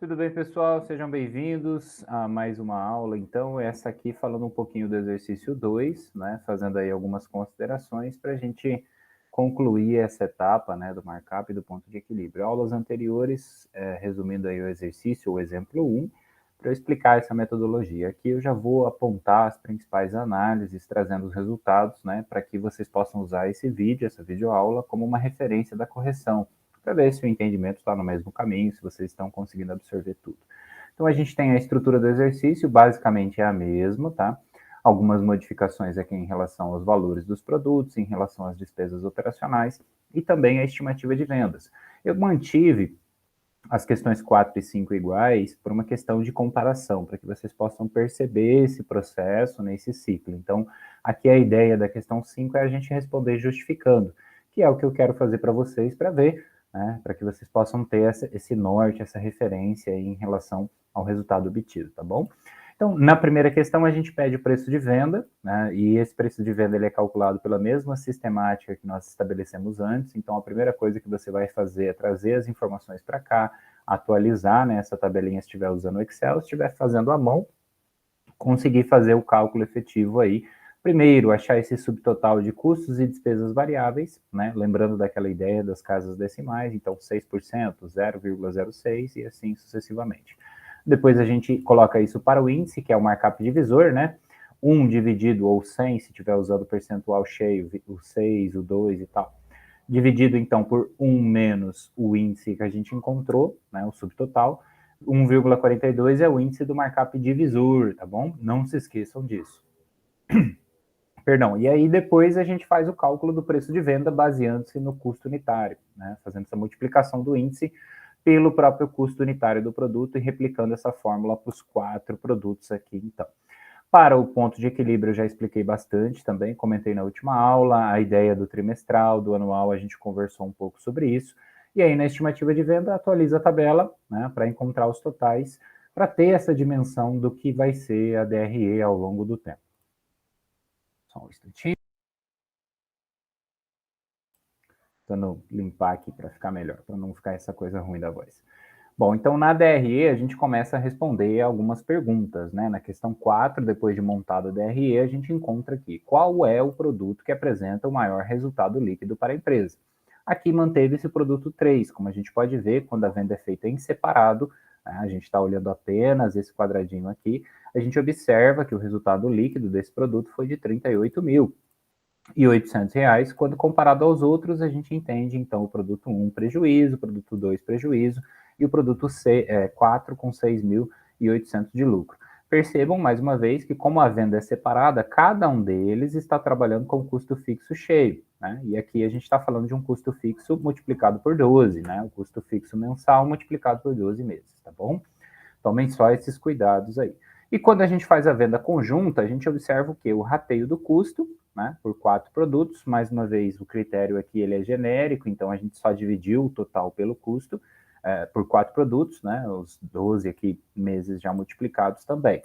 Tudo bem, pessoal? Sejam bem-vindos a mais uma aula. Então, essa aqui falando um pouquinho do exercício 2, né? Fazendo aí algumas considerações para a gente concluir essa etapa, né, do markup e do ponto de equilíbrio. Aulas anteriores, resumindo aí o exercício, o exemplo 1, para eu explicar essa metodologia. Aqui eu já vou apontar as principais análises, trazendo os resultados, né, para que vocês possam usar esse vídeo, essa videoaula, como uma referência da correção, para ver se o entendimento está no mesmo caminho, se vocês estão conseguindo absorver tudo. Então, a gente tem a estrutura do exercício, basicamente é a mesma, tá? Algumas modificações aqui em relação aos valores dos produtos, em relação às despesas operacionais e também a estimativa de vendas. Eu mantive as questões 4 e 5 iguais por uma questão de comparação, para que vocês possam perceber esse processo, nesse ciclo. Então, aqui a ideia da questão 5 é a gente responder justificando, que é o que eu quero fazer para vocês, para ver, né, para que vocês possam ter esse norte, essa referência em relação ao resultado obtido, tá bom? Então, na primeira questão, a gente pede o preço de venda, né, e esse preço de venda ele é calculado pela mesma sistemática que nós estabelecemos antes. Então, a primeira coisa que você vai fazer é trazer as informações para cá, atualizar, né, essa tabelinha se estiver usando o Excel, se estiver fazendo à mão, conseguir fazer o cálculo efetivo aí. Primeiro, achar esse subtotal de custos e despesas variáveis, né, lembrando daquela ideia das casas decimais, então 6%, 0,06 e assim sucessivamente. Depois a gente coloca isso para o índice, que é o markup divisor, né? 1 dividido ou 100, se estiver usando o percentual cheio, o 6, o 2 e tal. Dividido, então, por 1 menos o índice que a gente encontrou, né, o subtotal. 1,42 é o índice do markup divisor, tá bom? Não se esqueçam disso. Perdão, e aí depois a gente faz o cálculo do preço de venda baseando-se no custo unitário, né? Fazendo essa multiplicação do índice pelo próprio custo unitário do produto e replicando essa fórmula para os 4 produtos aqui, então. Para o ponto de equilíbrio eu já expliquei bastante também, comentei na última aula, a ideia do trimestral, do anual, a gente conversou um pouco sobre isso. E aí na estimativa de venda atualiza a tabela, né, para encontrar os totais, para ter essa dimensão do que vai ser a DRE ao longo do tempo. Só um instantinho. Tentando limpar aqui para ficar melhor, para não ficar essa coisa ruim da voz. Bom, então na DRE a gente começa a responder algumas perguntas, né? Na questão 4, depois de montada a DRE, a gente encontra aqui qual é o produto que apresenta o maior resultado líquido para a empresa. Aqui manteve-se o produto 3, como a gente pode ver, quando a venda é feita em separado, né? A gente está olhando apenas esse quadradinho aqui, a gente observa que o resultado líquido desse produto foi de R$38.800, quando comparado aos outros, a gente entende, então, o produto 1 prejuízo, o produto 2 prejuízo, e o produto 4 com 6.800 de lucro. Percebam, mais uma vez, que como a venda é separada, cada um deles está trabalhando com custo fixo cheio, né? E aqui a gente está falando de um custo fixo multiplicado por 12, né? O custo fixo mensal multiplicado por 12 meses, tá bom? Tomem só esses cuidados aí. E quando a gente faz a venda conjunta, a gente observa o quê? O rateio do custo, né, por 4 produtos. Mais uma vez, o critério aqui ele é genérico, então a gente só dividiu o total pelo custo por 4 produtos, né, os 12 aqui meses já multiplicados também.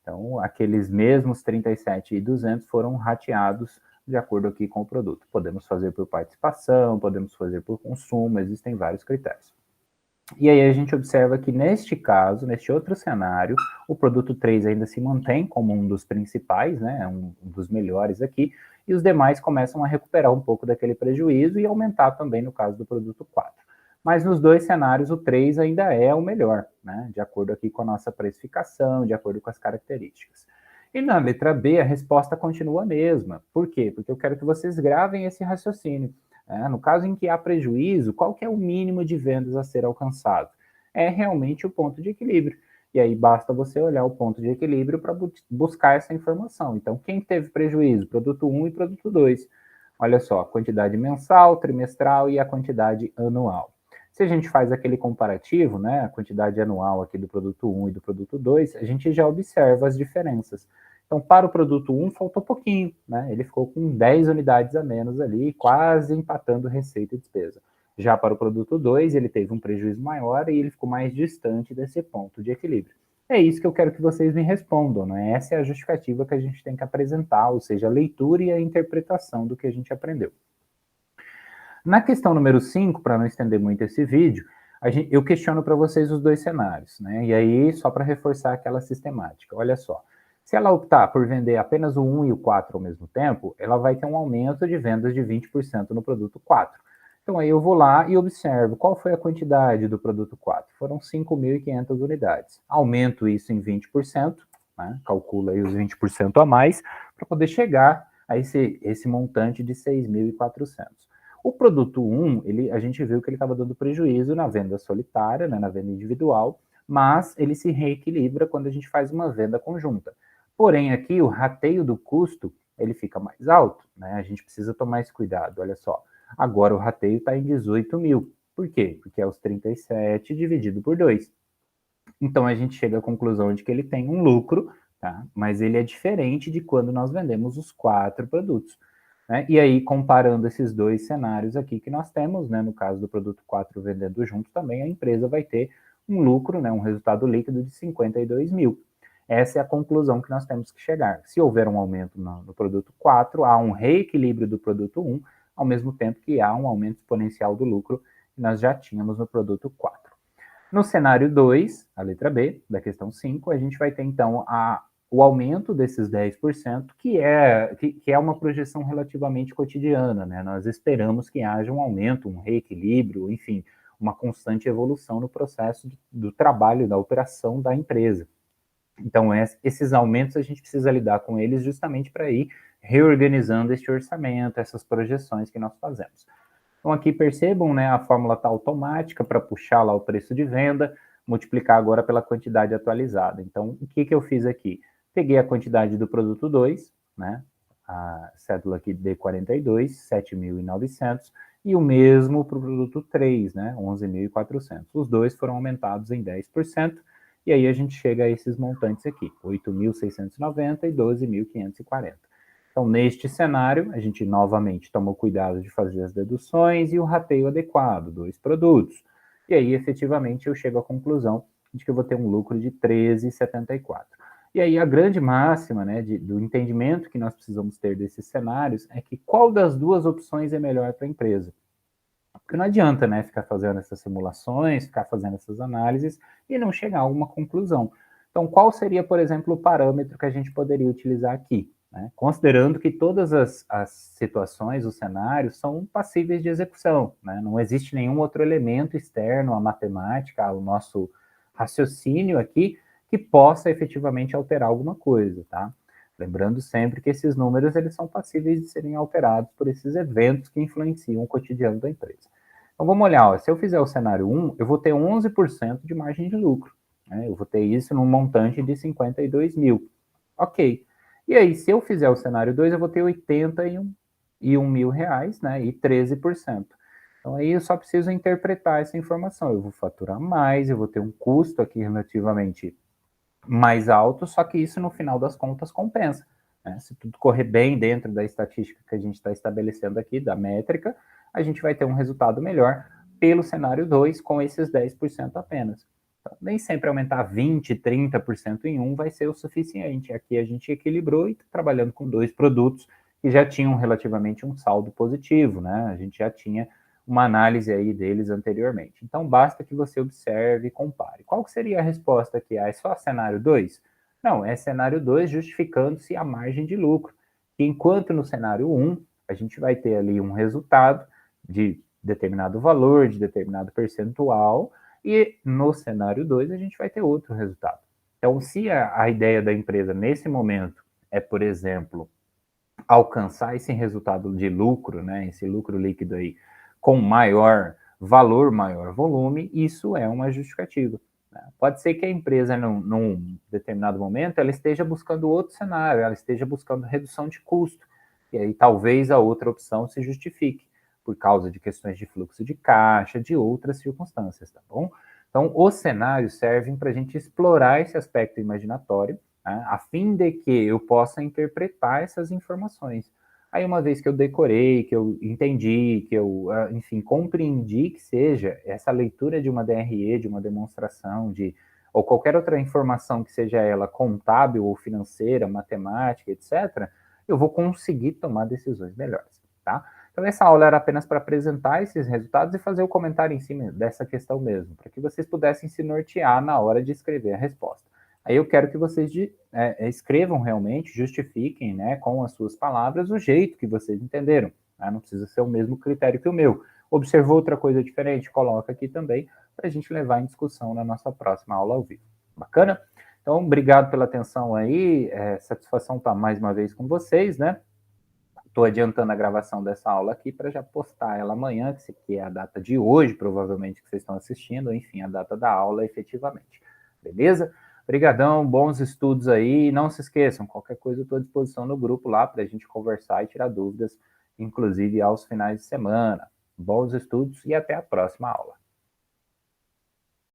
Então, aqueles mesmos 37.200 foram rateados de acordo aqui com o produto. Podemos fazer por participação, podemos fazer por consumo, existem vários critérios. E aí a gente observa que neste caso, neste outro cenário, o produto 3 ainda se mantém como um dos principais, né, um dos melhores aqui, e os demais começam a recuperar um pouco daquele prejuízo e aumentar também no caso do produto 4. Mas nos dois cenários, o 3 ainda é o melhor, né, de acordo aqui com a nossa precificação, de acordo com as características. E na letra B, a resposta continua a mesma. Por quê? Porque eu quero que vocês gravem esse raciocínio. No caso em que há prejuízo, qual que é o mínimo de vendas a ser alcançado? É realmente o ponto de equilíbrio. E aí basta você olhar o ponto de equilíbrio para buscar essa informação. Então, quem teve prejuízo? Produto 1 e produto 2. Olha só, a quantidade mensal, trimestral e a quantidade anual. Se a gente faz aquele comparativo, né, a quantidade anual aqui do produto 1 e do produto 2, a gente já observa as diferenças. Então, para o produto 1, faltou pouquinho, né? Ele ficou com 10 unidades a menos ali, quase empatando receita e despesa. Já para o produto 2, ele teve um prejuízo maior e ele ficou mais distante desse ponto de equilíbrio. É isso que eu quero que vocês me respondam, né? Essa é a justificativa que a gente tem que apresentar, ou seja, a leitura e a interpretação do que a gente aprendeu. Na questão número 5, para não estender muito esse vídeo, Eu questiono para vocês os dois cenários, né? E aí, só para reforçar aquela sistemática, olha só. Se ela optar por vender apenas o 1 e o 4 ao mesmo tempo, ela vai ter um aumento de vendas de 20% no produto 4. Então aí eu vou lá e observo qual foi a quantidade do produto 4. Foram 5.500 unidades. Aumento isso em 20%, né? Calcula aí os 20% a mais, para poder chegar a esse montante de 6.400. O produto 1, a gente viu que ele estava dando prejuízo na venda solitária, né, na venda individual, mas ele se reequilibra quando a gente faz uma venda conjunta. Porém, aqui o rateio do custo ele fica mais alto, né? A gente precisa tomar esse cuidado. Olha só, agora o rateio está em 18 mil. Por quê? Porque é os 37 dividido por 2. Então a gente chega à conclusão de que ele tem um lucro, tá? Mas ele é diferente de quando nós vendemos os 4 produtos. Né? E aí, comparando esses dois cenários aqui que nós temos, né? No caso do produto 4 vendendo junto também, a empresa vai ter um lucro, né? Um resultado líquido de 52 mil. Essa é a conclusão que nós temos que chegar. Se houver um aumento no produto 4, há um reequilíbrio do produto 1, ao mesmo tempo que há um aumento exponencial do lucro que nós já tínhamos no produto 4. No cenário 2, a letra B, da questão 5, a gente vai ter então o aumento desses 10%, que é uma projeção relativamente cotidiana, né? Nós esperamos que haja um aumento, um reequilíbrio, enfim, uma constante evolução no processo do trabalho, da operação da empresa. Então, esses aumentos a gente precisa lidar com eles justamente para ir reorganizando este orçamento, essas projeções que nós fazemos. Então, aqui percebam, né, a fórmula está automática para puxar lá o preço de venda, multiplicar agora pela quantidade atualizada. Então, o que eu fiz aqui? Peguei a quantidade do produto 2, né, a cédula aqui D42, 7.900, e o mesmo para o produto 3, né, 11.400. Os dois foram aumentados em 10%, e aí a gente chega a esses montantes aqui, 8.690 e 12.540. Então, neste cenário, a gente novamente tomou cuidado de fazer as deduções e o rateio adequado, 2 produtos. E aí, efetivamente, eu chego à conclusão de que eu vou ter um lucro de 13,74. E aí, a grande máxima, né, do entendimento que nós precisamos ter desses cenários é que qual das duas opções é melhor para a empresa? Porque não adianta, né, ficar fazendo essas simulações, ficar fazendo essas análises e não chegar a alguma conclusão. Então, qual seria, por exemplo, o parâmetro que a gente poderia utilizar aqui? Né? Considerando que todas as situações, os cenários, são passíveis de execução. Né? Não existe nenhum outro elemento externo à matemática, ao nosso raciocínio aqui, que possa efetivamente alterar alguma coisa. Tá? Lembrando sempre que esses números eles são passíveis de serem alterados por esses eventos que influenciam o cotidiano da empresa. Então vamos olhar, ó, se eu fizer o cenário 1, eu vou ter 11% de margem de lucro. Né? Eu vou ter isso num montante de 52 mil. Ok. E aí, se eu fizer o cenário 2, eu vou ter 81 mil reais, né? E 13%. Então aí eu só preciso interpretar essa informação. Eu vou faturar mais, eu vou ter um custo aqui relativamente mais alto, só que isso no final das contas compensa. Né? Se tudo correr bem dentro da estatística que a gente está estabelecendo aqui, da métrica, a gente vai ter um resultado melhor pelo cenário 2 com esses 10% apenas. Então, nem sempre aumentar 20%, 30% em um vai ser o suficiente. Aqui a gente equilibrou e está trabalhando com 2 produtos que já tinham relativamente um saldo positivo, né? A gente já tinha uma análise aí deles anteriormente. Então, basta que você observe e compare. Qual seria a resposta aqui? Ah, é só cenário 2? Não, é cenário 2 justificando-se a margem de lucro. Enquanto no cenário 1, a gente vai ter ali um resultado de determinado valor, de determinado percentual, e no cenário 2 a gente vai ter outro resultado. Então, se a ideia da empresa nesse momento é, por exemplo, alcançar esse resultado de lucro, né, esse lucro líquido aí, com maior valor, maior volume, isso é uma justificativa. Né? Pode ser que a empresa, num determinado momento, ela esteja buscando outro cenário, ela esteja buscando redução de custo, e aí talvez a outra opção se justifique, por causa de questões de fluxo de caixa, de outras circunstâncias, tá bom? Então, os cenários servem para a gente explorar esse aspecto imaginatório, né, a fim de que eu possa interpretar essas informações. Aí, uma vez que eu decorei, que eu entendi, que eu, enfim, compreendi que seja essa leitura de uma DRE, de uma demonstração, ou qualquer outra informação que seja ela contábil ou financeira, matemática, etc., eu vou conseguir tomar decisões melhores, tá? Então, essa aula era apenas para apresentar esses resultados e fazer o comentário em cima dessa questão mesmo, para que vocês pudessem se nortear na hora de escrever a resposta. Aí eu quero que vocês escrevam realmente, justifiquem, né, com as suas palavras, o jeito que vocês entenderam. Né? Não precisa ser o mesmo critério que o meu. Observou outra coisa diferente? Coloca aqui também, para a gente levar em discussão na nossa próxima aula ao vivo. Bacana? Então, obrigado pela atenção aí, satisfação estar mais uma vez com vocês, né? Estou adiantando a gravação dessa aula aqui para já postar ela amanhã, que é a data de hoje, provavelmente, que vocês estão assistindo, enfim, a data da aula efetivamente. Beleza? Obrigadão, bons estudos aí. Não se esqueçam, qualquer coisa eu estou à disposição no grupo lá para a gente conversar e tirar dúvidas, inclusive aos finais de semana. Bons estudos e até a próxima aula.